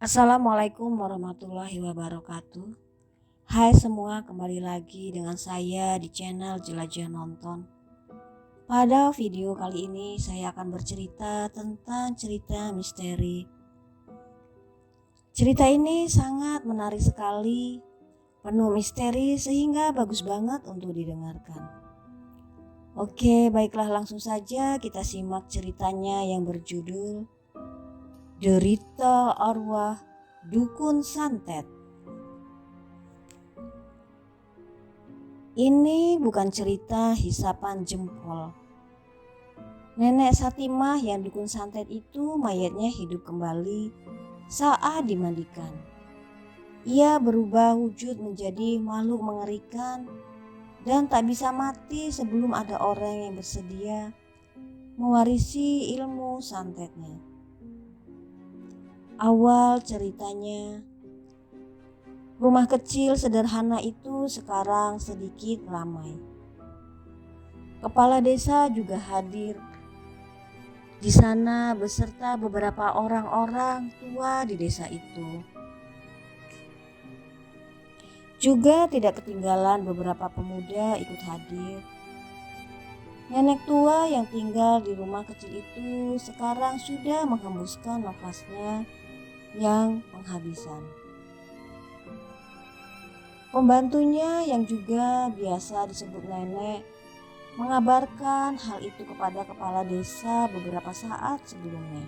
Assalamualaikum warahmatullahi wabarakatuh. Hai semua, kembali lagi dengan saya di channel Jelajah Nonton. Pada video kali ini saya akan bercerita tentang cerita misteri. Cerita ini sangat menarik sekali, penuh misteri sehingga bagus banget untuk didengarkan. Oke, baiklah, langsung saja kita simak ceritanya yang berjudul Derita Arwah Dukun Santet. Ini bukan cerita hisapan jempol. Nenek Satimah yang dukun santet itu mayatnya hidup kembali saat dimandikan. Ia berubah wujud menjadi makhluk mengerikan dan tak bisa mati sebelum ada orang yang bersedia mewarisi ilmu santetnya. Awal ceritanya, rumah kecil sederhana itu sekarang sedikit ramai. Kepala desa juga hadir di sana beserta beberapa orang-orang tua di desa itu. Juga tidak ketinggalan beberapa pemuda ikut hadir. Nenek tua yang tinggal di rumah kecil itu sekarang sudah menghembuskan nafasnya yang penghabisan. Pembantunya yang juga biasa disebut nenek mengabarkan hal itu kepada kepala desa beberapa saat sebelumnya.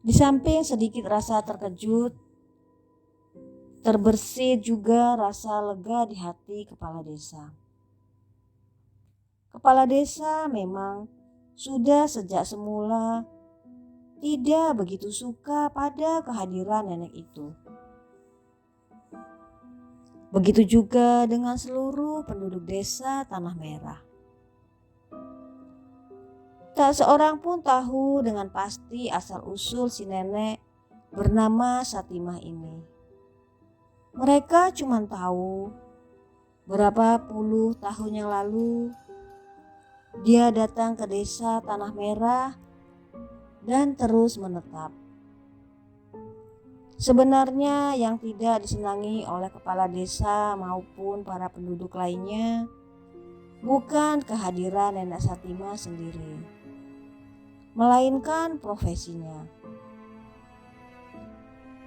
Di samping sedikit rasa terkejut, terbersit juga rasa lega di hati kepala desa. Kepala desa memang sudah sejak semula tidak begitu suka pada kehadiran nenek itu. Begitu juga dengan seluruh penduduk desa Tanah Merah. Tak seorang pun tahu dengan pasti asal-usul si nenek bernama Satimah ini. Mereka cuma tahu berapa puluh tahun yang lalu dia datang ke desa Tanah Merah dan terus menetap. Sebenarnya yang tidak disenangi oleh kepala desa maupun para penduduk lainnya bukan kehadiran nenek Satimah sendiri, melainkan profesinya.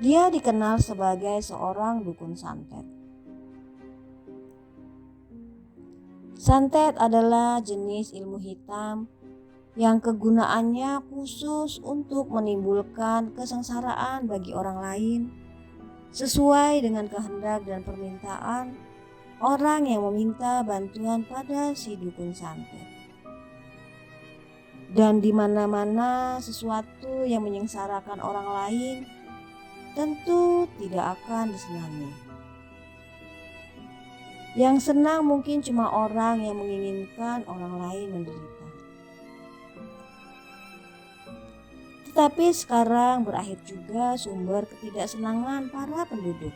Dia dikenal sebagai seorang dukun santet. Santet adalah jenis ilmu hitam yang kegunaannya khusus untuk menimbulkan kesengsaraan bagi orang lain sesuai dengan kehendak dan permintaan orang yang meminta bantuan pada si dukun santet. Dan di mana-mana sesuatu yang menyengsarakan orang lain tentu tidak akan disenangi. Yang senang mungkin cuma orang yang menginginkan orang lain menderita. Tetapi sekarang berakhir juga sumber ketidaksenangan para penduduk.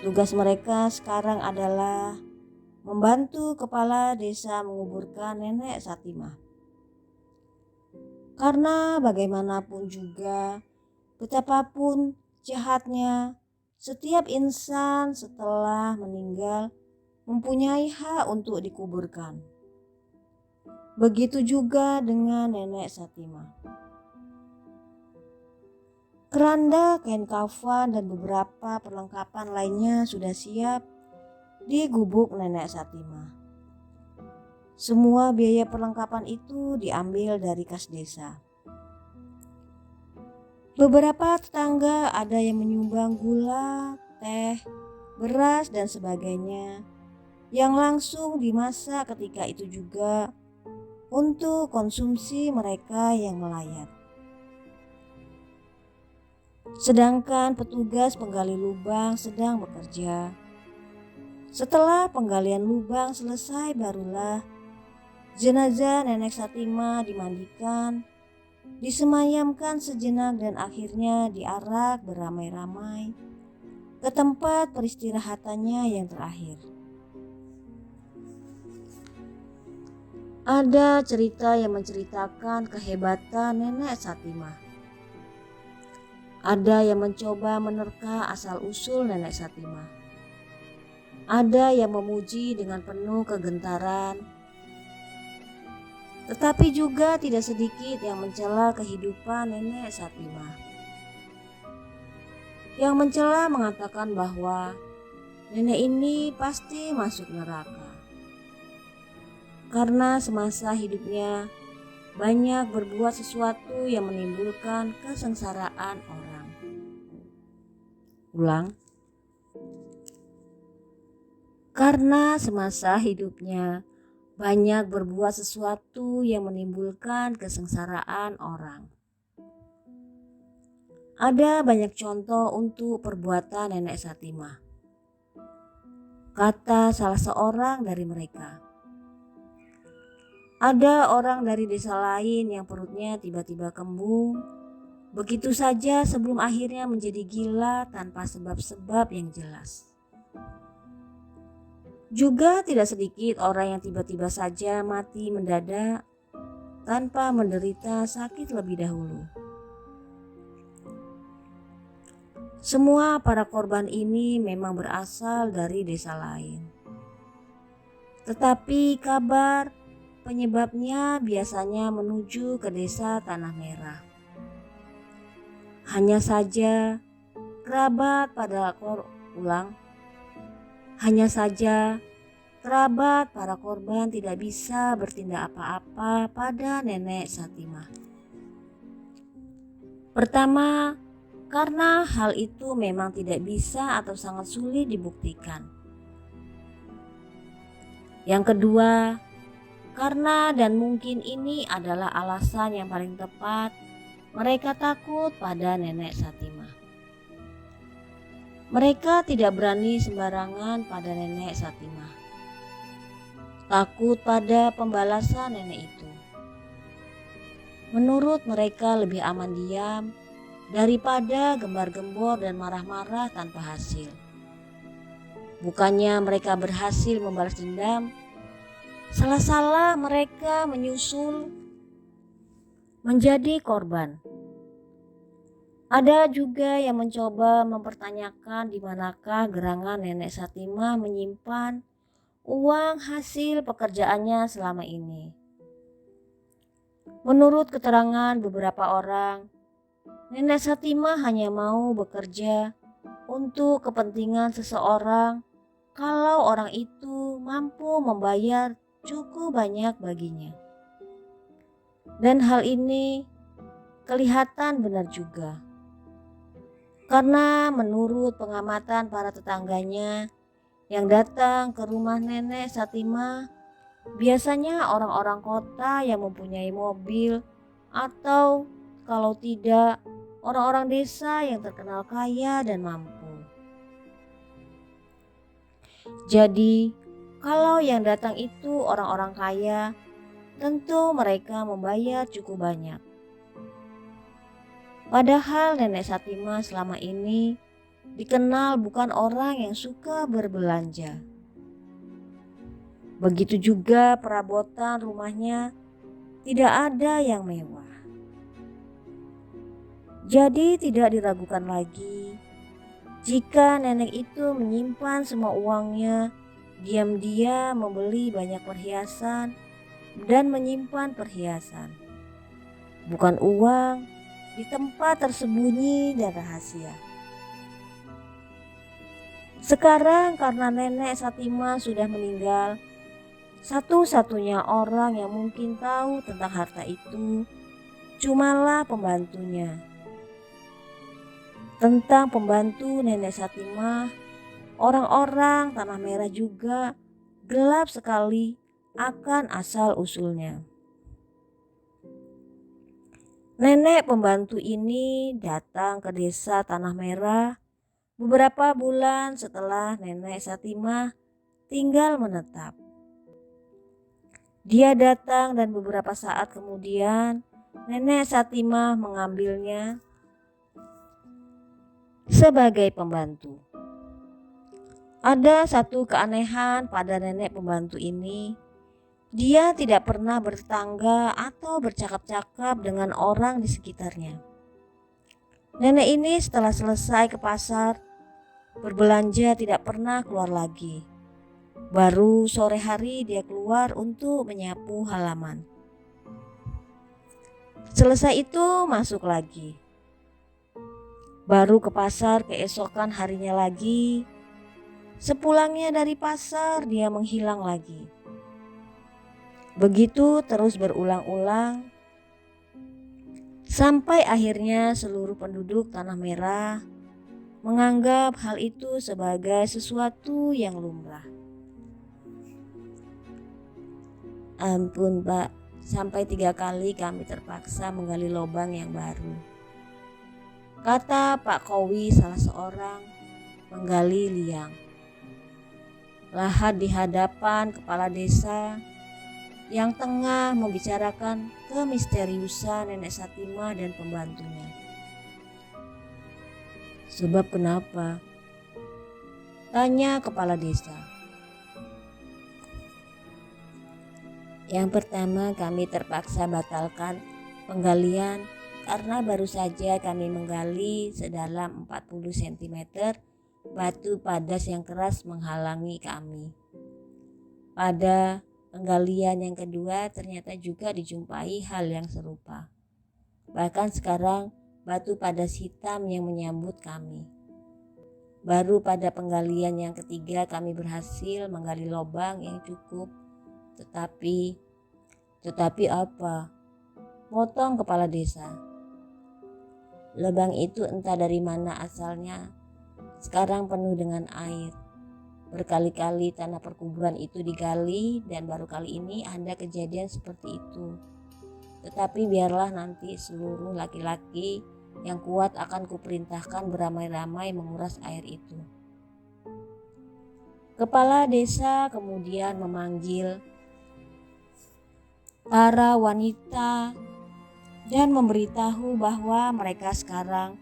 Tugas mereka sekarang adalah membantu kepala desa menguburkan nenek Satimah. Karena bagaimanapun juga, betapapun jahatnya, setiap insan setelah meninggal mempunyai hak untuk dikuburkan. Begitu juga dengan nenek Satimah. Keranda, kain kafan, dan beberapa perlengkapan lainnya sudah siap di gubuk nenek Satimah. Semua biaya perlengkapan itu diambil dari kas desa. Beberapa tetangga ada yang menyumbang gula, teh, beras, dan sebagainya yang langsung dimasak ketika itu juga untuk konsumsi mereka yang melayat. Sedangkan petugas penggali lubang sedang bekerja. Setelah penggalian lubang selesai, barulah jenazah nenek Satimah dimandikan, disemayamkan sejenak dan akhirnya diarak beramai-ramai ke tempat peristirahatannya yang terakhir. Ada cerita yang menceritakan kehebatan Nenek Satimah. Ada yang mencoba menerka asal-usul Nenek Satimah. Ada yang memuji dengan penuh kegentaran. Tetapi juga tidak sedikit yang mencela kehidupan Nenek Satimah. Yang mencela mengatakan bahwa nenek ini pasti masuk neraka. Karena semasa hidupnya banyak berbuat sesuatu yang menimbulkan kesengsaraan orang. Ulang. Karena semasa hidupnya banyak berbuat sesuatu yang menimbulkan kesengsaraan orang. Ada banyak contoh untuk perbuatan Nenek Satimah. Kata salah seorang dari mereka. Ada orang dari desa lain yang perutnya tiba-tiba kembung, begitu saja sebelum akhirnya menjadi gila tanpa sebab-sebab yang jelas. Juga tidak sedikit orang yang tiba-tiba saja mati mendadak tanpa menderita sakit lebih dahulu. Semua para korban ini memang berasal dari desa lain. Tetapi kabar penyebabnya biasanya menuju ke desa Tanah Merah. Hanya saja kerabat para korban tidak bisa bertindak apa-apa pada Nenek Satimah. Pertama, karena hal itu memang tidak bisa atau sangat sulit dibuktikan. Yang kedua, karena dan mungkin ini adalah alasan yang paling tepat, mereka takut pada Nenek Satimah. Mereka tidak berani sembarangan pada Nenek Satimah. Takut pada pembalasan nenek itu. Menurut mereka lebih aman diam daripada gembar-gembor dan marah-marah tanpa hasil. Bukannya mereka berhasil membalas dendam, salah-salah mereka menyusul menjadi korban. Ada juga yang mencoba mempertanyakan di manakah gerangan Nenek Satimah menyimpan uang hasil pekerjaannya selama ini. Menurut keterangan beberapa orang, Nenek Satimah hanya mau bekerja untuk kepentingan seseorang kalau orang itu mampu membayar cukup banyak baginya. Dan hal ini kelihatan benar juga. Karena menurut pengamatan para tetangganya yang datang ke rumah Nenek Satimah, biasanya orang-orang kota yang mempunyai mobil atau kalau tidak orang-orang desa yang terkenal kaya dan mampu. Jadi, kalau yang datang itu orang-orang kaya, tentu mereka membayar cukup banyak. Padahal Nenek Satimah selama ini dikenal bukan orang yang suka berbelanja. Begitu juga perabotan rumahnya tidak ada yang mewah. Jadi tidak diragukan lagi jika nenek itu menyimpan semua uangnya, diam-diam membeli banyak perhiasan dan menyimpan perhiasan. Bukan uang di tempat tersembunyi dan rahasia. Sekarang karena Nenek Satimah sudah meninggal, satu-satunya orang yang mungkin tahu tentang harta itu cumalah pembantunya. Tentang pembantu Nenek Satimah, orang-orang Tanah Merah juga gelap sekali akan asal-usulnya. Nenek pembantu ini datang ke desa Tanah Merah beberapa bulan setelah Nenek Satimah tinggal menetap. Dia datang dan beberapa saat kemudian Nenek Satimah mengambilnya sebagai pembantu. Ada satu keanehan pada nenek pembantu ini. Dia tidak pernah bertetangga atau bercakap-cakap dengan orang di sekitarnya. Nenek ini setelah selesai ke pasar berbelanja tidak pernah keluar lagi. Baru sore hari dia keluar untuk menyapu halaman. Selesai itu masuk lagi. Baru ke pasar keesokan harinya lagi. Sepulangnya dari pasar dia menghilang lagi. Begitu terus berulang-ulang sampai akhirnya seluruh penduduk Tanah Merah menganggap hal itu sebagai sesuatu yang lumrah. Ampun Pak, sampai 3 kali kami terpaksa menggali lubang yang baru. Kata Pak Kowi, salah seorang penggali liang. Lahat di hadapan kepala desa yang tengah membicarakan kemisteriusan Nenek Satimah dan pembantunya. Sebab kenapa? Tanya kepala desa. Yang pertama, kami terpaksa batalkan penggalian karena baru saja kami menggali sedalam 40 cm batu padas yang keras menghalangi kami. Pada penggalian yang kedua ternyata juga dijumpai hal yang serupa. Bahkan sekarang batu padas hitam yang menyambut kami. Baru pada penggalian yang ketiga kami berhasil menggali lubang yang cukup. Tetapi apa? Potong kepala desa. Lubang itu entah dari mana asalnya. Sekarang penuh dengan air. Berkali-kali tanah perkuburan itu digali dan baru kali ini ada kejadian seperti itu. Tetapi biarlah nanti seluruh laki-laki yang kuat akan kuperintahkan beramai-ramai menguras air itu. Kepala desa kemudian memanggil para wanita dan memberitahu bahwa mereka sekarang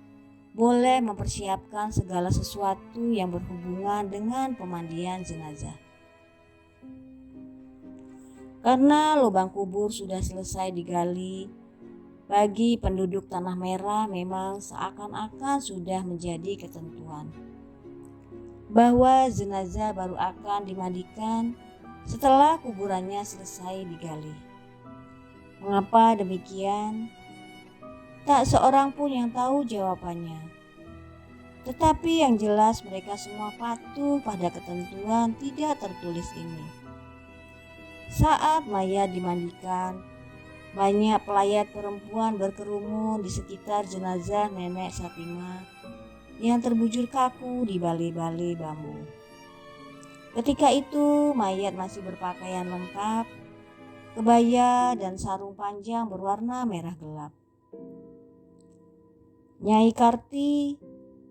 boleh mempersiapkan segala sesuatu yang berhubungan dengan pemandian jenazah. Karena lubang kubur sudah selesai digali, bagi penduduk Tanah Merah memang seakan-akan sudah menjadi ketentuan bahwa jenazah baru akan dimandikan setelah kuburannya selesai digali. Mengapa demikian? Tak seorang pun yang tahu jawabannya. Tetapi yang jelas mereka semua patuh pada ketentuan tidak tertulis ini. Saat mayat dimandikan, banyak pelayat perempuan berkerumun di sekitar jenazah Nenek Satimah yang terbujur kaku di bali-bali bambu. Ketika itu mayat masih berpakaian lengkap, kebaya dan sarung panjang berwarna merah gelap. Nyai Karti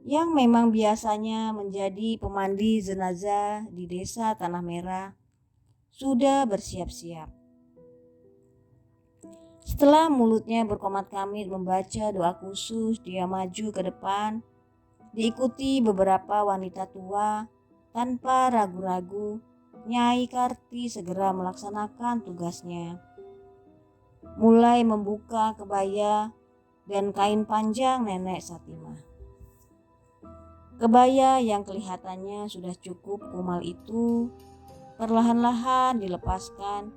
yang memang biasanya menjadi pemandi jenazah di desa Tanah Merah sudah bersiap-siap. Setelah mulutnya berkomat-kamit membaca doa khusus, dia maju ke depan, diikuti beberapa wanita tua. Tanpa ragu-ragu, Nyai Karti segera melaksanakan tugasnya. Mulai membuka kebaya dan kain panjang Nenek Satimah. Kebaya yang kelihatannya sudah cukup kumal itu perlahan-lahan dilepaskan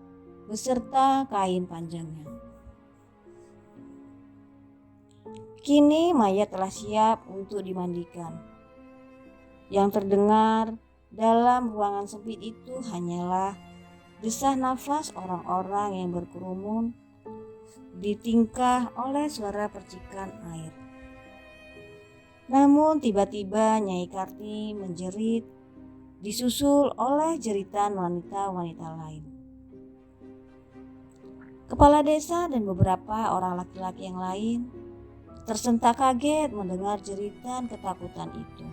beserta kain panjangnya. Kini mayat telah siap untuk dimandikan. Yang terdengar dalam ruangan sempit itu hanyalah desah nafas orang-orang yang berkerumun ditingkah oleh suara percikan air. Namun tiba-tiba Nyai Karti menjerit, disusul oleh jeritan wanita-wanita lain. Kepala desa dan beberapa orang laki-laki yang lain tersentak kaget mendengar jeritan ketakutan itu.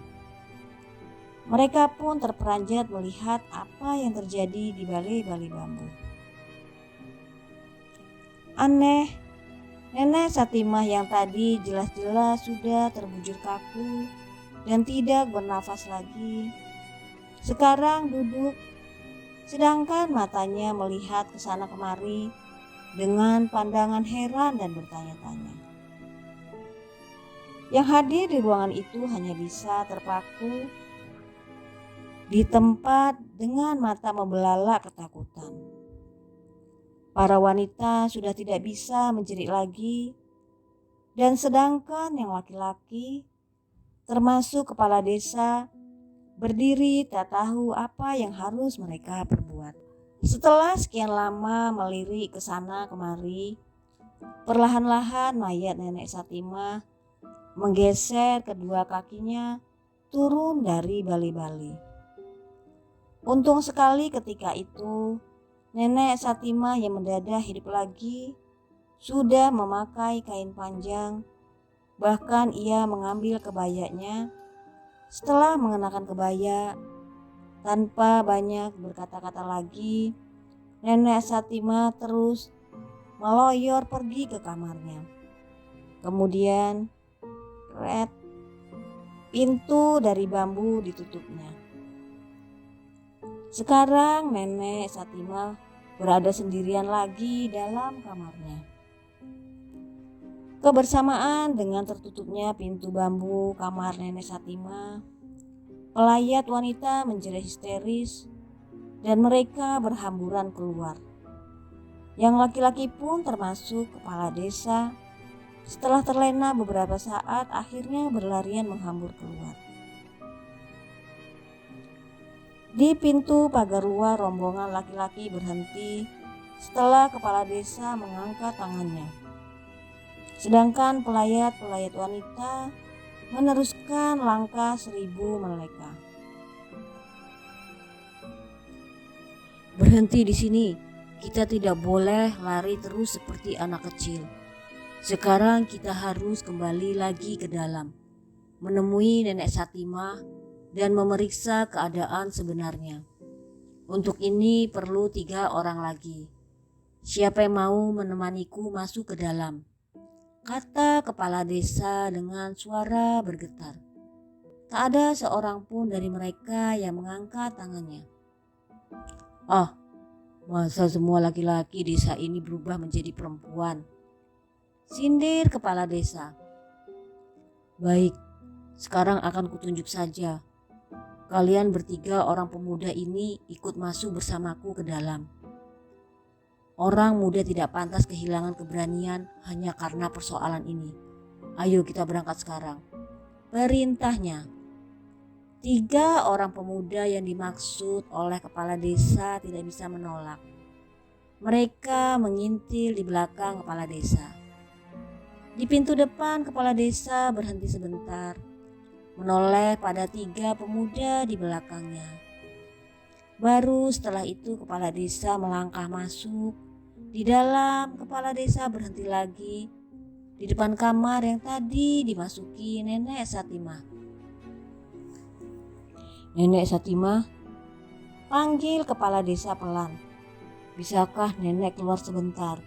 Mereka pun terperanjat melihat apa yang terjadi di bali-bali bambu. Aneh, Nenek Satimah yang tadi jelas-jelas sudah terbujur kaku dan tidak bernafas lagi, sekarang duduk sedangkan matanya melihat ke sana kemari dengan pandangan heran dan bertanya-tanya. Yang hadir di ruangan itu hanya bisa terpaku di tempat dengan mata membelalak ketakutan. Para wanita sudah tidak bisa menjerit lagi, dan sedangkan yang laki-laki, termasuk kepala desa, berdiri tak tahu apa yang harus mereka perbuat. Setelah sekian lama melirik ke sana kemari, perlahan-lahan mayat nenek Satimah menggeser kedua kakinya turun dari bali-bali. Untung sekali ketika itu nenek Satimah yang mendadak hidup lagi sudah memakai kain panjang, bahkan ia mengambil kebayanya. Setelah mengenakan kebaya, tanpa banyak berkata-kata lagi, nenek Satimah terus meloyor pergi ke kamarnya. Kemudian pintu dari bambu ditutupnya. Sekarang nenek Satimah berada sendirian lagi dalam kamarnya. Kebersamaan dengan tertutupnya pintu bambu kamar nenek Satimah, pelayat wanita menjerit histeris dan mereka berhamburan keluar. Yang laki-laki pun termasuk kepala desa, setelah terlena beberapa saat akhirnya berlarian menghambur keluar. Di pintu pagar luar rombongan laki-laki berhenti setelah kepala desa mengangkat tangannya. Sedangkan pelayat-pelayat wanita meneruskan langkah 1000 mereka. Berhenti di sini, kita tidak boleh lari terus seperti anak kecil. Sekarang kita harus kembali lagi ke dalam, menemui nenek Satimah dan memeriksa keadaan sebenarnya. Untuk ini perlu 3 orang lagi. Siapa yang mau menemaniku masuk ke dalam? Kata kepala desa dengan suara bergetar. Tak ada seorang pun dari mereka yang mengangkat tangannya. Ah, masa semua laki-laki desa ini berubah menjadi perempuan? Sindir kepala desa. Baik, sekarang akan kutunjuk saja. Kalian bertiga orang pemuda ini ikut masuk bersamaku ke dalam. Orang muda tidak pantas kehilangan keberanian hanya karena persoalan ini. Ayo kita berangkat sekarang. Perintahnya. 3 orang pemuda yang dimaksud oleh kepala desa tidak bisa menolak. Mereka mengintil di belakang kepala desa. Di pintu depan kepala desa berhenti sebentar, menoleh pada 3 pemuda di belakangnya. Baru setelah itu kepala desa melangkah masuk. Di dalam kepala desa berhenti lagi di depan kamar yang tadi dimasuki nenek Satimah. Nenek Satimah, panggil kepala desa pelan. Bisakah nenek keluar sebentar?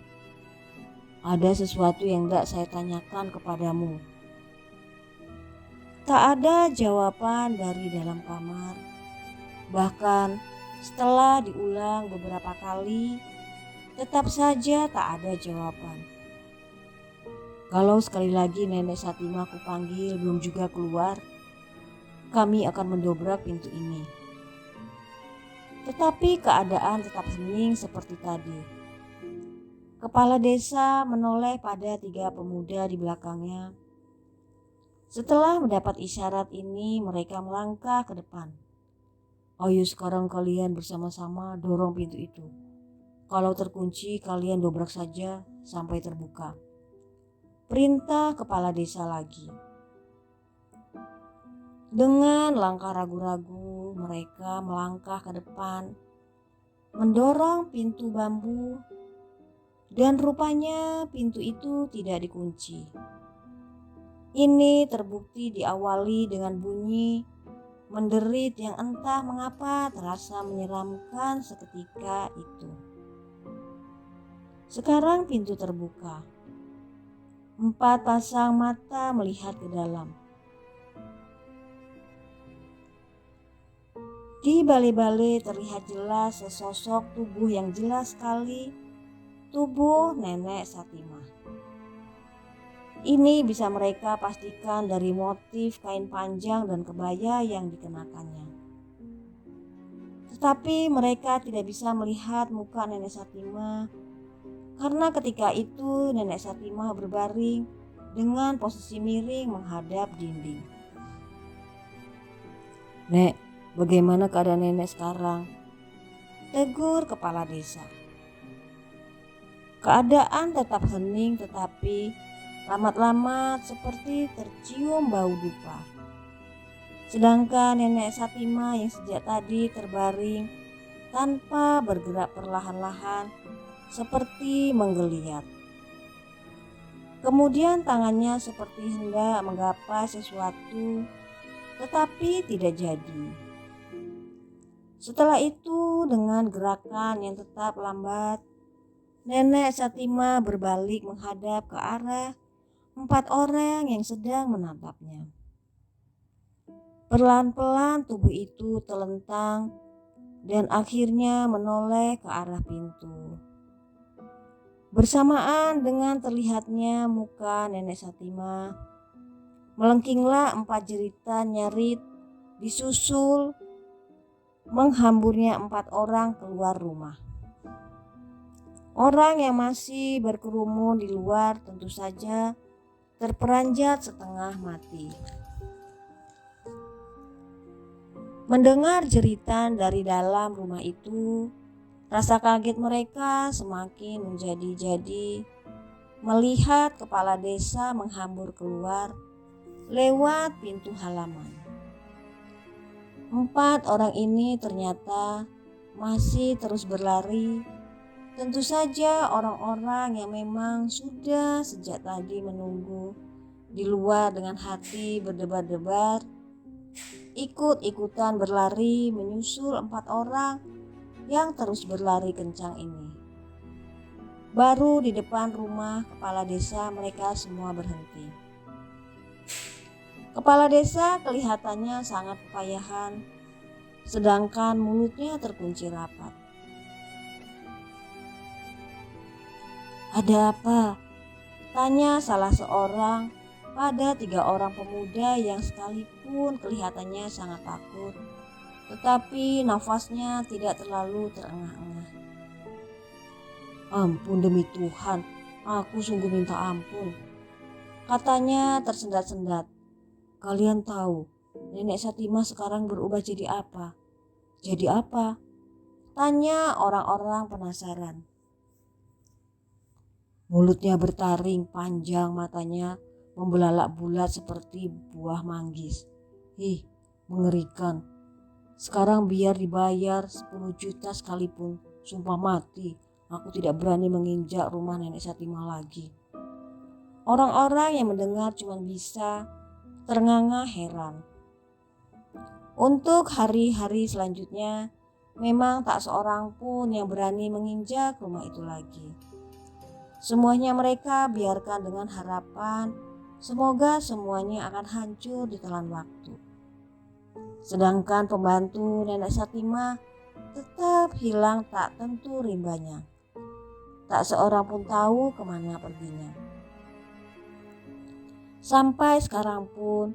Ada sesuatu yang tidak saya tanyakan kepadamu. Tak ada jawaban dari dalam kamar. Bahkan setelah diulang beberapa kali, tetap saja tak ada jawaban. Kalau sekali lagi nenek Satimah kupanggil belum juga keluar, kami akan mendobrak pintu ini. Tetapi keadaan tetap hening seperti tadi. Kepala desa menoleh pada 3 pemuda di belakangnya. Setelah mendapat isyarat ini, mereka melangkah ke depan. Ayo sekarang kalian bersama-sama dorong pintu itu. Kalau terkunci, kalian dobrak saja sampai terbuka. Perintah kepala desa lagi. Dengan langkah ragu-ragu, mereka melangkah ke depan, mendorong pintu bambu. Dan rupanya pintu itu tidak dikunci. Ini terbukti diawali dengan bunyi menderit yang entah mengapa terasa menyeramkan seketika itu. Sekarang pintu terbuka. 4 pasang mata melihat ke dalam. Di bale-bale terlihat jelas sesosok tubuh yang jelas sekali, tubuh Nenek Satimah. Ini bisa mereka pastikan dari motif kain panjang dan kebaya yang dikenakannya. Tetapi mereka tidak bisa melihat muka Nenek Satimah karena ketika itu Nenek Satimah berbaring dengan posisi miring menghadap dinding. "Nek, bagaimana keadaan nenek sekarang?" tegur kepala desa. Keadaan tetap hening tetapi lamat-lamat seperti tercium bau dupa. Sedangkan Nenek Satimah yang sejak tadi terbaring tanpa bergerak perlahan-lahan seperti menggeliat. Kemudian tangannya seperti hendak menggapai sesuatu tetapi tidak jadi. Setelah itu dengan gerakan yang tetap lambat, Nenek Satimah berbalik menghadap ke arah 4 orang yang sedang menatapnya. Pelan-pelan tubuh itu telentang dan akhirnya menoleh ke arah pintu. Bersamaan dengan terlihatnya muka Nenek Satimah, melengkinglah 4 jeritan nyarit disusul menghamburnya 4 orang keluar rumah. Orang yang masih berkerumun di luar tentu saja terperanjat setengah mati. Mendengar jeritan dari dalam rumah itu, rasa kaget mereka semakin menjadi-jadi melihat kepala desa menghambur keluar lewat pintu halaman. 4 orang ini ternyata masih terus berlari. Tentu saja orang-orang yang memang sudah sejak tadi menunggu di luar dengan hati berdebar-debar, ikut-ikutan berlari menyusul 4 orang yang terus berlari kencang ini. Baru di depan rumah kepala desa mereka semua berhenti. Kepala desa kelihatannya sangat kepayahan, sedangkan mulutnya terkunci rapat. "Ada apa?" tanya salah seorang pada 3 orang pemuda yang sekalipun kelihatannya sangat takut, tetapi nafasnya tidak terlalu terengah-engah. "Ampun demi Tuhan, aku sungguh minta ampun," katanya tersendat-sendat. "Kalian tahu Nenek Satimah sekarang berubah jadi apa?" "Jadi apa?" tanya orang-orang penasaran. Mulutnya bertaring panjang, matanya membelalak bulat seperti buah manggis. Ih, mengerikan. Sekarang biar dibayar 10 juta sekalipun, sumpah mati, aku tidak berani menginjak rumah Nenek Satimah lagi. Orang-orang yang mendengar cuma bisa ternganga heran. Untuk hari-hari selanjutnya, memang tak seorang pun yang berani menginjak rumah itu lagi. Semuanya mereka biarkan dengan harapan semoga semuanya akan hancur ditelan waktu. Sedangkan pembantu Nenek Satimah tetap hilang tak tentu rimbanya. Tak seorang pun tahu kemana perginya. Sampai sekarang pun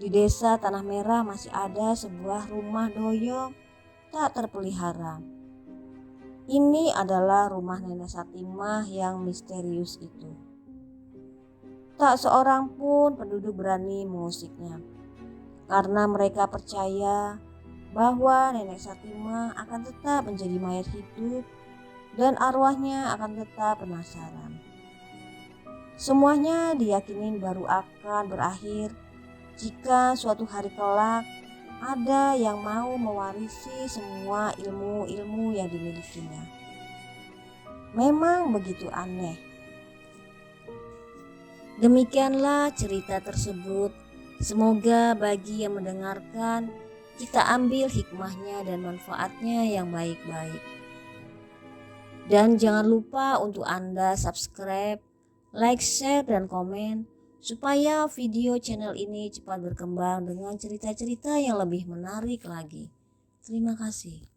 di desa Tanah Merah masih ada sebuah rumah doyong tak terpelihara. Ini adalah rumah Nenek Satimah yang misterius itu. Tak seorang pun penduduk berani mengusiknya, karena mereka percaya bahwa Nenek Satimah akan tetap menjadi mayat hidup dan arwahnya akan tetap penasaran. Semuanya diyakini baru akan berakhir jika suatu hari kelak ada yang mau mewarisi semua ilmu-ilmu yang dimilikinya. Memang begitu aneh. Demikianlah cerita tersebut. Semoga bagi yang mendengarkan kita ambil hikmahnya dan manfaatnya yang baik-baik. Dan jangan lupa untuk Anda subscribe, like, share, dan komen supaya video channel ini cepat berkembang dengan cerita-cerita yang lebih menarik lagi. Terima kasih.